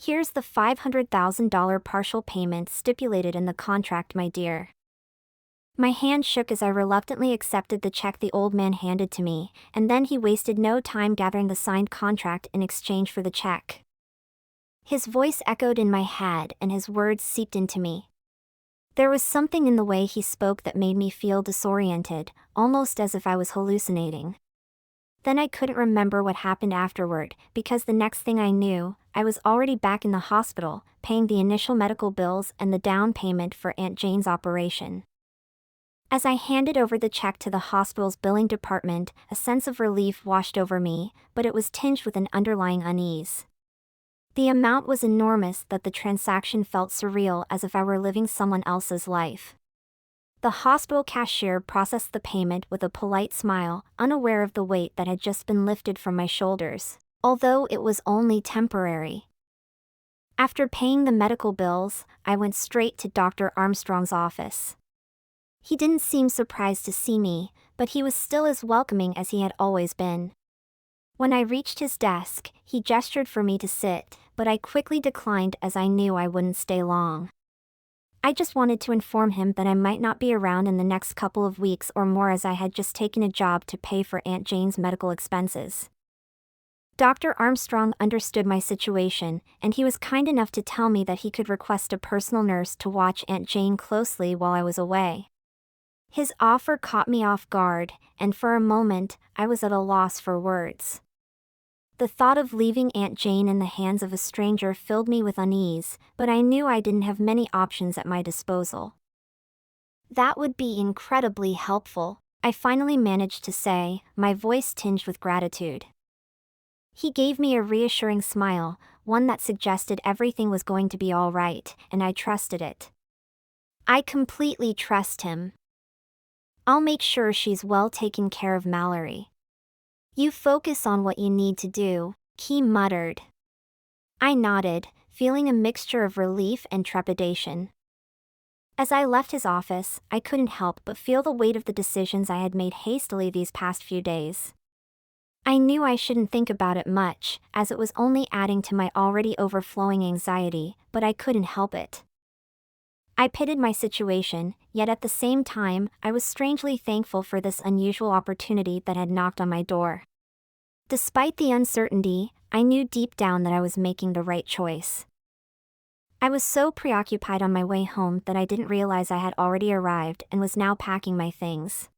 Here's the $500,000 partial payment stipulated in the contract, my dear. My hand shook as I reluctantly accepted the check the old man handed to me, and then he wasted no time gathering the signed contract in exchange for the check. His voice echoed in my head and his words seeped into me. There was something in the way he spoke that made me feel disoriented, almost as if I was hallucinating. Then I couldn't remember what happened afterward, because the next thing I knew, I was already back in the hospital, paying the initial medical bills and the down payment for Aunt Jane's operation. As I handed over the check to the hospital's billing department, a sense of relief washed over me, but it was tinged with an underlying unease. The amount was enormous that the transaction felt surreal, as if I were living someone else's life. The hospital cashier processed the payment with a polite smile, unaware of the weight that had just been lifted from my shoulders, although it was only temporary. After paying the medical bills, I went straight to Dr. Armstrong's office. He didn't seem surprised to see me, but he was still as welcoming as he had always been. When I reached his desk, he gestured for me to sit, but I quickly declined as I knew I wouldn't stay long. I just wanted to inform him that I might not be around in the next couple of weeks or more, as I had just taken a job to pay for Aunt Jane's medical expenses. Dr. Armstrong understood my situation, and he was kind enough to tell me that he could request a personal nurse to watch Aunt Jane closely while I was away. His offer caught me off guard, and for a moment, I was at a loss for words. The thought of leaving Aunt Jane in the hands of a stranger filled me with unease, but I knew I didn't have many options at my disposal. "That would be incredibly helpful," I finally managed to say, my voice tinged with gratitude. He gave me a reassuring smile, one that suggested everything was going to be all right, and I trusted it. I completely trust him. "I'll make sure she's well taken care of, Mallorie. You focus on what you need to do," he muttered. I nodded, feeling a mixture of relief and trepidation. As I left his office, I couldn't help but feel the weight of the decisions I had made hastily these past few days. I knew I shouldn't think about it much, as it was only adding to my already overflowing anxiety, but I couldn't help it. I pitied my situation, yet at the same time, I was strangely thankful for this unusual opportunity that had knocked on my door. Despite the uncertainty, I knew deep down that I was making the right choice. I was so preoccupied on my way home that I didn't realize I had already arrived and was now packing my things.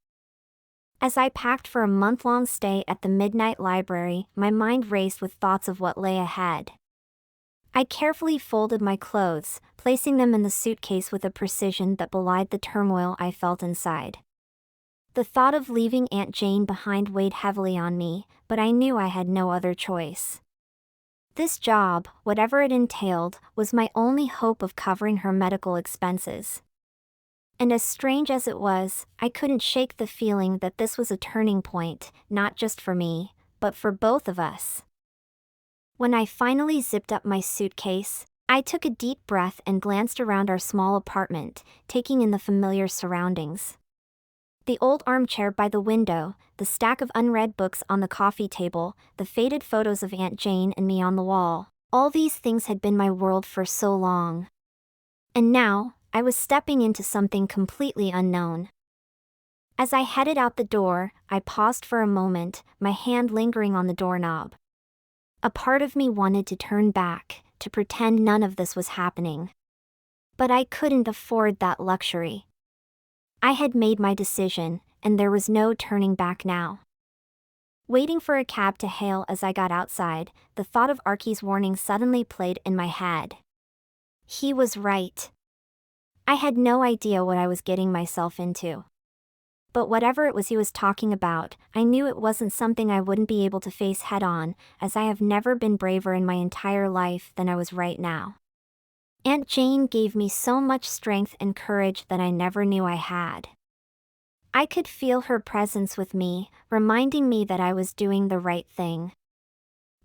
As I packed for a month-long stay at the Midnight Library, my mind raced with thoughts of what lay ahead. I carefully folded my clothes, placing them in the suitcase with a precision that belied the turmoil I felt inside. The thought of leaving Aunt Jane behind weighed heavily on me, but I knew I had no other choice. This job, whatever it entailed, was my only hope of covering her medical expenses. And as strange as it was, I couldn't shake the feeling that this was a turning point, not just for me, but for both of us. When I finally zipped up my suitcase, I took a deep breath and glanced around our small apartment, taking in the familiar surroundings. The old armchair by the window, the stack of unread books on the coffee table, the faded photos of Aunt Jane and me on the wall, all these things had been my world for so long. And now, I was stepping into something completely unknown. As I headed out the door, I paused for a moment, my hand lingering on the doorknob. A part of me wanted to turn back, to pretend none of this was happening. But I couldn't afford that luxury. I had made my decision, and there was no turning back now. Waiting for a cab to hail as I got outside, the thought of Archie's warning suddenly played in my head. He was right. I had no idea what I was getting myself into. But whatever it was he was talking about, I knew it wasn't something I wouldn't be able to face head-on, as I have never been braver in my entire life than I was right now. Aunt Jane gave me so much strength and courage that I never knew I had. I could feel her presence with me, reminding me that I was doing the right thing.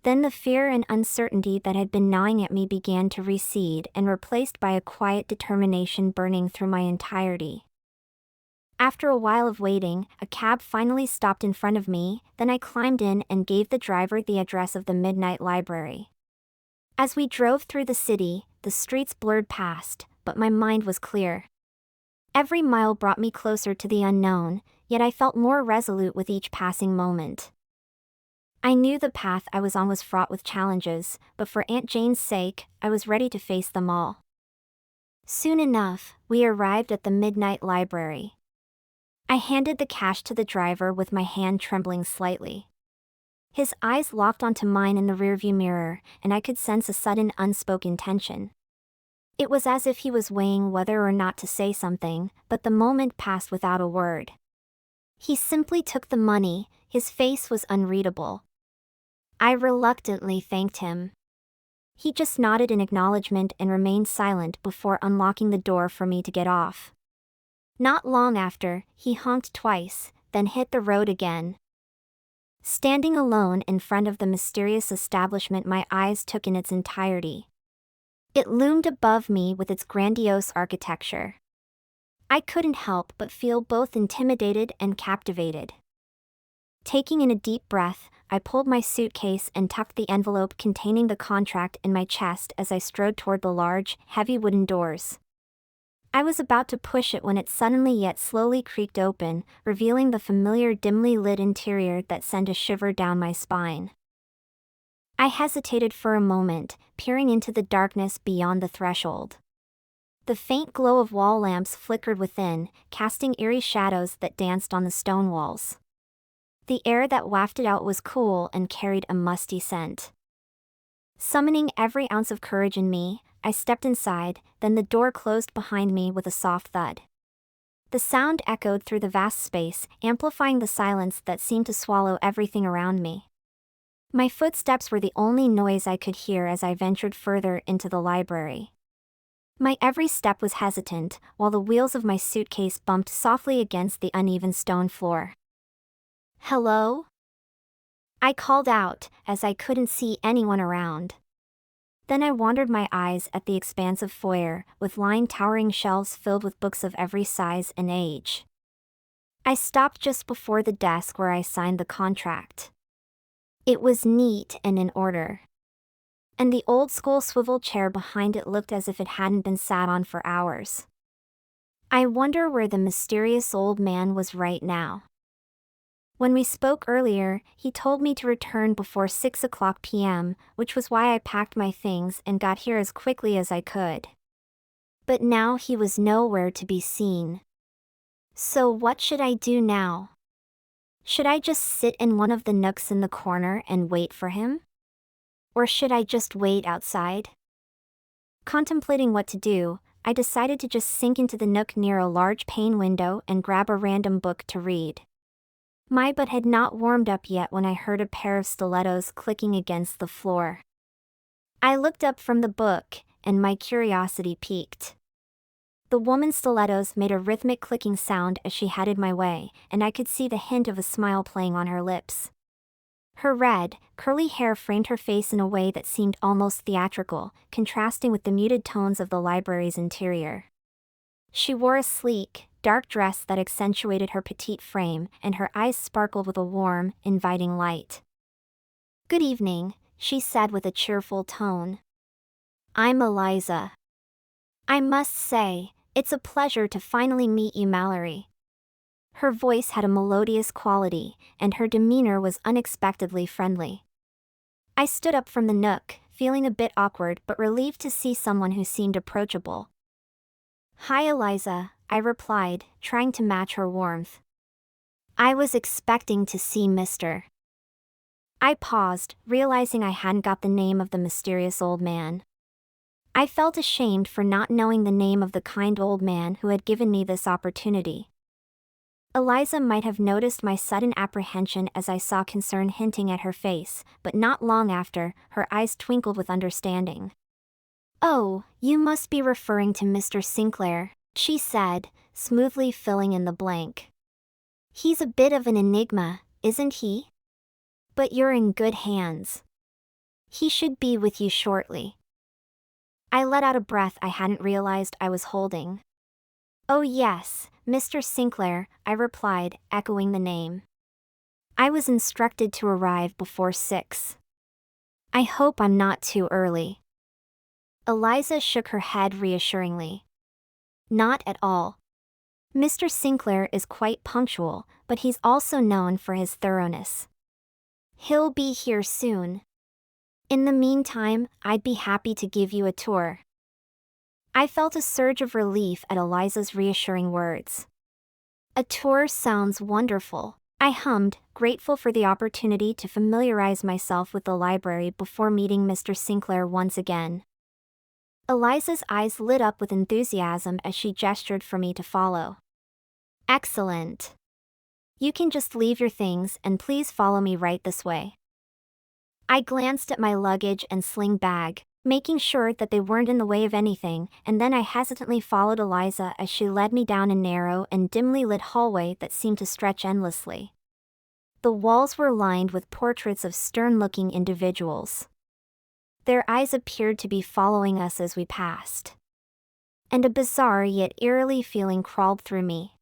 Then the fear and uncertainty that had been gnawing at me began to recede and replaced by a quiet determination burning through my entirety. After a while of waiting, a cab finally stopped in front of me, then I climbed in and gave the driver the address of the Midnight Library. As we drove through the city, the streets blurred past, but my mind was clear. Every mile brought me closer to the unknown, yet I felt more resolute with each passing moment. I knew the path I was on was fraught with challenges, but for Aunt Jane's sake, I was ready to face them all. Soon enough, we arrived at the midnight library. I handed the cash to the driver with my hand trembling slightly. His eyes locked onto mine in the rearview mirror, and I could sense a sudden unspoken tension. It was as if he was weighing whether or not to say something, but the moment passed without a word. He simply took the money, his face was unreadable. I reluctantly thanked him. He just nodded in acknowledgement and remained silent before unlocking the door for me to get off. Not long after, he honked twice, then hit the road again. Standing alone in front of the mysterious establishment my eyes took in its entirety. It loomed above me with its grandiose architecture. I couldn't help but feel both intimidated and captivated. Taking in a deep breath, I pulled my suitcase and tucked the envelope containing the contract in my chest as I strode toward the large, heavy wooden doors. I was about to push it when it suddenly yet slowly creaked open, revealing the familiar dimly lit interior that sent a shiver down my spine. I hesitated for a moment, peering into the darkness beyond the threshold. The faint glow of wall lamps flickered within, casting eerie shadows that danced on the stone walls. The air that wafted out was cool and carried a musty scent. Summoning every ounce of courage in me, I stepped inside, then the door closed behind me with a soft thud. The sound echoed through the vast space, amplifying the silence that seemed to swallow everything around me. My footsteps were the only noise I could hear as I ventured further into the library. My every step was hesitant, while the wheels of my suitcase bumped softly against the uneven stone floor. "Hello?" I called out, as I couldn't see anyone around. Then I wandered my eyes at the expansive foyer, with lined towering shelves filled with books of every size and age. I stopped just before the desk where I signed the contract. It was neat and in order. And the old-school swivel chair behind it looked as if it hadn't been sat on for hours. I wonder where the mysterious old man was right now. When we spoke earlier, he told me to return before 6 p.m., which was why I packed my things and got here as quickly as I could. But now he was nowhere to be seen. So what should I do now? Should I just sit in one of the nooks in the corner and wait for him? Or should I just wait outside? Contemplating what to do, I decided to just sink into the nook near a large pane window and grab a random book to read. My butt had not warmed up yet when I heard a pair of stilettos clicking against the floor. I looked up from the book, and my curiosity piqued. The woman's stilettos made a rhythmic clicking sound as she headed my way, and I could see the hint of a smile playing on her lips. Her red, curly hair framed her face in a way that seemed almost theatrical, contrasting with the muted tones of the library's interior. She wore a sleek, dark dress that accentuated her petite frame, and her eyes sparkled with a warm, inviting light. "Good evening," she said with a cheerful tone. "I'm Eliza. I must say, it's a pleasure to finally meet you, Mallorie." Her voice had a melodious quality, and her demeanor was unexpectedly friendly. I stood up from the nook, feeling a bit awkward but relieved to see someone who seemed approachable. "Hi, Eliza," I replied, trying to match her warmth. "I was expecting to see Mr." I paused, realizing I hadn't got the name of the mysterious old man. I felt ashamed for not knowing the name of the kind old man who had given me this opportunity. Eliza might have noticed my sudden apprehension as I saw concern hinting at her face, but not long after, her eyes twinkled with understanding. "Oh, you must be referring to Mr. Sinclair," she said, smoothly filling in the blank. "He's a bit of an enigma, isn't he? But you're in good hands. He should be with you shortly." I let out a breath I hadn't realized I was holding. "Oh yes, Mr. Sinclair," I replied, echoing the name. "I was instructed to arrive before 6. I hope I'm not too early." Eliza shook her head reassuringly. Not at all. Mr. Sinclair is quite punctual, but he's also known for his thoroughness. He'll be here soon. In the meantime, I'd be happy to give you a tour. I felt a surge of relief at Eliza's reassuring words. A tour sounds wonderful, I hummed, grateful for the opportunity to familiarize myself with the library before meeting Mr. Sinclair once again. Eliza's eyes lit up with enthusiasm as she gestured for me to follow. Excellent. You can just leave your things and please follow me right this way. I glanced at my luggage and sling bag, making sure that they weren't in the way of anything, and then I hesitantly followed Eliza as she led me down a narrow and dimly lit hallway that seemed to stretch endlessly. The walls were lined with portraits of stern-looking individuals. Their eyes appeared to be following us as we passed. And a bizarre yet eerily feeling crawled through me.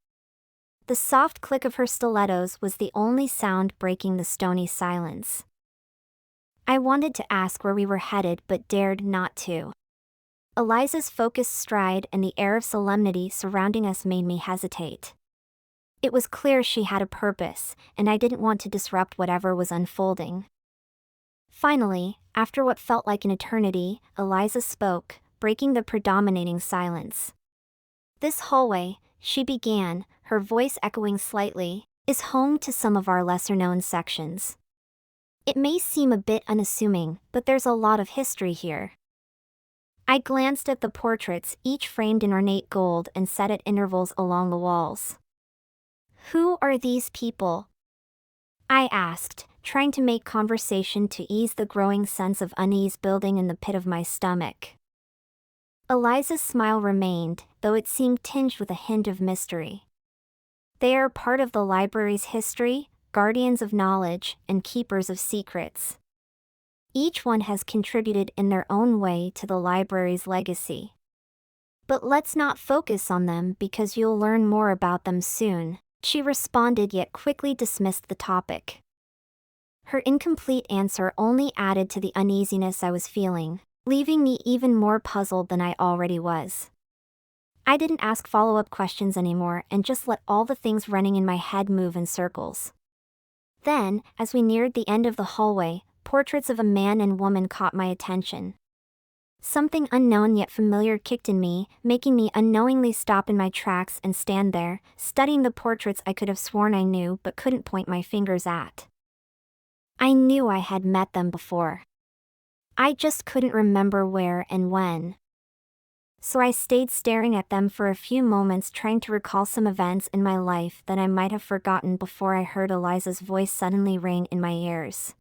The soft click of her stilettos was the only sound breaking the stony silence. I wanted to ask where we were headed but dared not to. Eliza's focused stride and the air of solemnity surrounding us made me hesitate. It was clear she had a purpose, and I didn't want to disrupt whatever was unfolding. Finally, after what felt like an eternity, Eliza spoke, breaking the predominating silence. This hallway, she began, her voice echoing slightly, is home to some of our lesser-known sections. It may seem a bit unassuming, but there's a lot of history here. I glanced at the portraits, each framed in ornate gold and set at intervals along the walls. Who are these people? I asked, trying to make conversation to ease the growing sense of unease building in the pit of my stomach. Eliza's smile remained, though it seemed tinged with a hint of mystery. They are part of the library's history, guardians of knowledge, and keepers of secrets. Each one has contributed in their own way to the library's legacy. But let's not focus on them because you'll learn more about them soon, she responded, yet quickly dismissed the topic. Her incomplete answer only added to the uneasiness I was feeling, leaving me even more puzzled than I already was. I didn't ask follow-up questions anymore and just let all the things running in my head move in circles. Then, as we neared the end of the hallway, portraits of a man and woman caught my attention. Something unknown yet familiar kicked in me, making me unknowingly stop in my tracks and stand there, studying the portraits I could have sworn I knew but couldn't point my fingers at. I knew I had met them before. I just couldn't remember where and when. So I stayed staring at them for a few moments, trying to recall some events in my life that I might have forgotten before I heard Eliza's voice suddenly ring in my ears.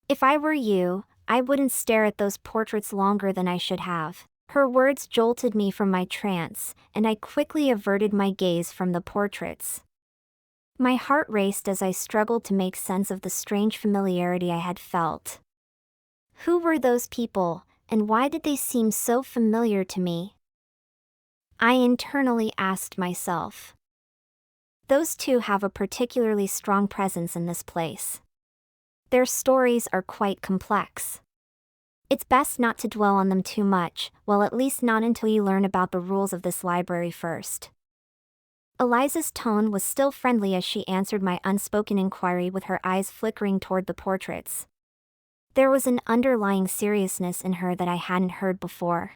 If I were you, I wouldn't stare at those portraits longer than I should have. Her words jolted me from my trance, and I quickly averted my gaze from the portraits. My heart raced as I struggled to make sense of the strange familiarity I had felt. Who were those people, and why did they seem so familiar to me? I internally asked myself. Those two have a particularly strong presence in this place. Their stories are quite complex. It's best not to dwell on them too much, well, at least not until you learn about the rules of this library first. Eliza's tone was still friendly as she answered my unspoken inquiry with her eyes flickering toward the portraits. There was an underlying seriousness in her that I hadn't heard before.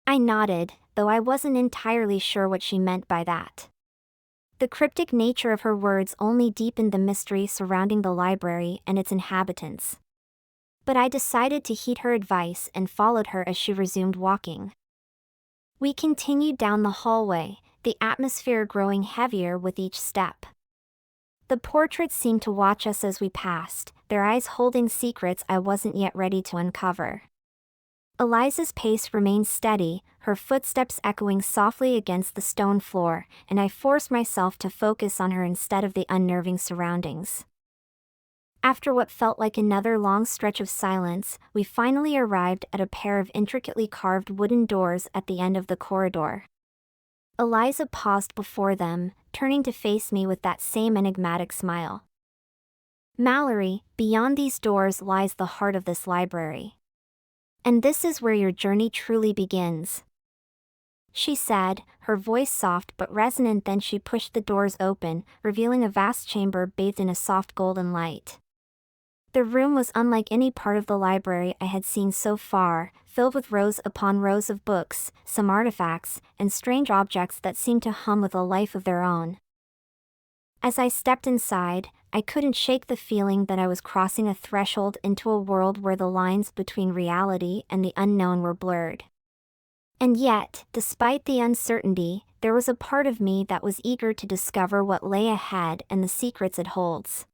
I nodded, though I wasn't entirely sure what she meant by that. The cryptic nature of her words only deepened the mystery surrounding the library and its inhabitants. But I decided to heed her advice and followed her as she resumed walking. We continued down the hallway, the atmosphere growing heavier with each step. The portraits seemed to watch us as we passed, their eyes holding secrets I wasn't yet ready to uncover. Eliza's pace remained steady, her footsteps echoing softly against the stone floor, and I forced myself to focus on her instead of the unnerving surroundings. After what felt like another long stretch of silence, we finally arrived at a pair of intricately carved wooden doors at the end of the corridor. Eliza paused before them, turning to face me with that same enigmatic smile. Mallorie, beyond these doors lies the heart of this library. And this is where your journey truly begins," she said, her voice soft but resonant. Then she pushed the doors open, revealing a vast chamber bathed in a soft golden light. The room was unlike any part of the library I had seen so far, filled with rows upon rows of books, some artifacts, and strange objects that seemed to hum with a life of their own. As I stepped inside, I couldn't shake the feeling that I was crossing a threshold into a world where the lines between reality and the unknown were blurred. And yet, despite the uncertainty, there was a part of me that was eager to discover what lay ahead and the secrets it holds.